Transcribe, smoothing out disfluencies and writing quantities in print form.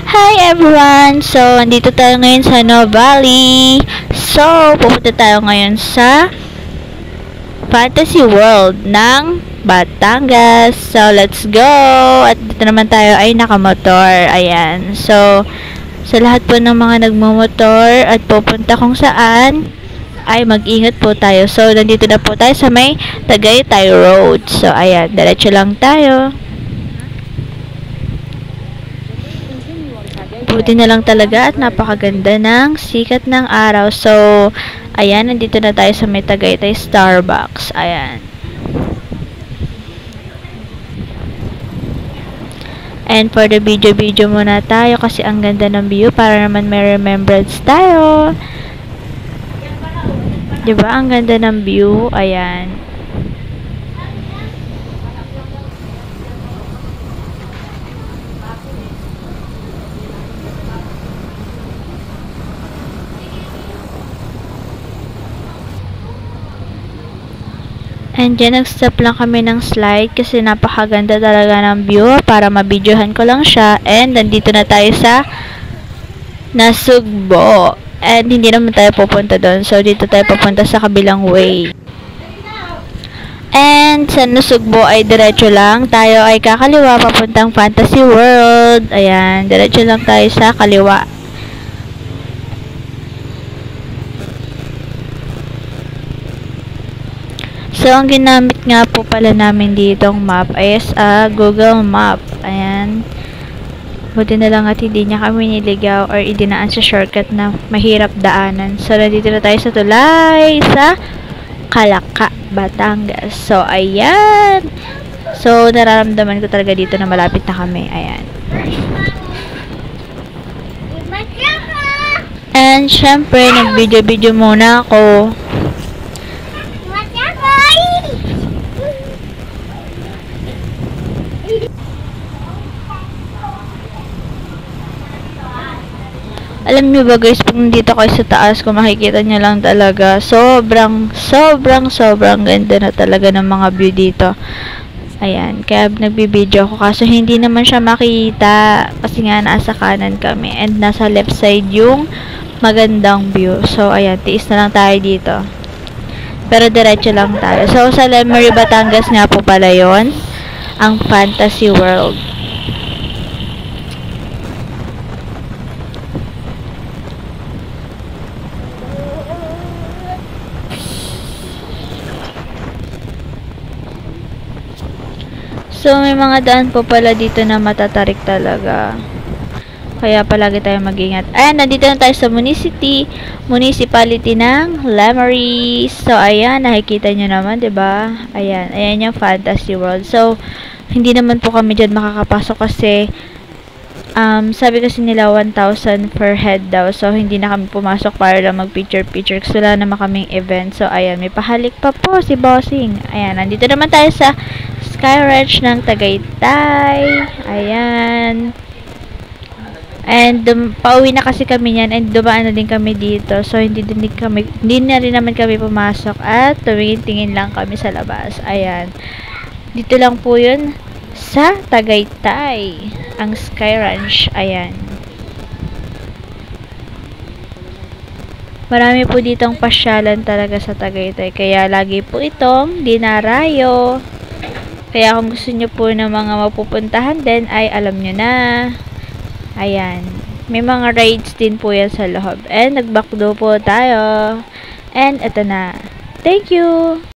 Hi everyone! So, andito tayo ngayon sa Novali. So, pupunta tayo ngayon sa Fantasy World ng Batangas. So, let's go! At dito naman tayo ay nakamotor. Ayan. So, sa lahat po ng mga nagmumotor at pupunta kung saan, ay mag-ingat po tayo. So, nandito na po tayo sa may Tagaytay Road. So, ayan. Diretso lang tayo. Buti na lang talaga at napakaganda ng sikat ng araw. So, ayan, nandito na tayo sa may Tagaytay Starbucks. Ayan. And for the video muna tayo kasi ang ganda ng view para naman may remembrance tayo. Diba? Ang ganda ng view. Ayan. And dyan, nag-stop lang kami ng slide kasi napakaganda talaga ng view para mabidyohan ko lang siya. And nandito na tayo sa Nasugbo. And hindi naman tayo pupunta doon. So, dito tayo pupunta sa kabilang way. And sa Nasugbo ay diretso lang. Tayo ay kakaliwa papuntang Fantasy World. Ayan, diretso lang tayo sa kaliwa. So, ang ginamit nga po pala namin ditong map is Google Map. Ayan. Buti na lang at hindi niya kami niligaw or idinaan sa shortcut na mahirap daanan. So, nandito na tayo sa tulay sa Kalaka, Batangas. So, ayan. So, nararamdaman ko talaga dito na malapit na kami. Ayan. And, syempre, nag-video muna ako. Alam niyo ba guys, pag nandito kayo sa taas, kung makikita niyo lang talaga, sobrang ganda na talaga ng mga view dito. Ayan, kaya nagbibideo ako kaso hindi naman siya makita kasi nga nasa kanan kami and nasa left side yung magandang view. So, ayan, tiis na lang tayo dito. Pero diretso lang tayo. So, sa Lemery, Batangas nga po pala yun, ang Fantasy World. So, may mga daan po pala dito na matatarik talaga. Kaya palagi tayo mag-ingat. Ayan, nandito na tayo sa municipality ng Lemery. So, ayan, nakikita nyo naman, diba? Ayan, ayan yung Fantasy World. So, hindi naman po kami dyan makakapasok kasi sabi kasi nila 1,000 per head daw. So, hindi na kami pumasok para lang mag-picture-picture kasi wala naman kaming event. So, ayan, may pahalik pa po si Bossing. Ayan, nandito naman tayo sa Sky Ranch ng Tagaytay. Ayan. And pauwi na kasi kami niyan and dumaan na din kami dito. So hindi na rin naman kami pumasok at tumingin-tingin lang kami sa labas. Ayan. Dito lang po 'yun sa Tagaytay, ang Sky Ranch. Ayan. Marami po ditong pasyalan talaga sa Tagaytay. Kaya lagi po itong dinarayo. Kaya kung gusto nyo po ng mga mapupuntahan din, ay alam nyo na. Ayan. May mga rides din po yan sa loob. And nagbakdo po tayo. And ito na. Thank you!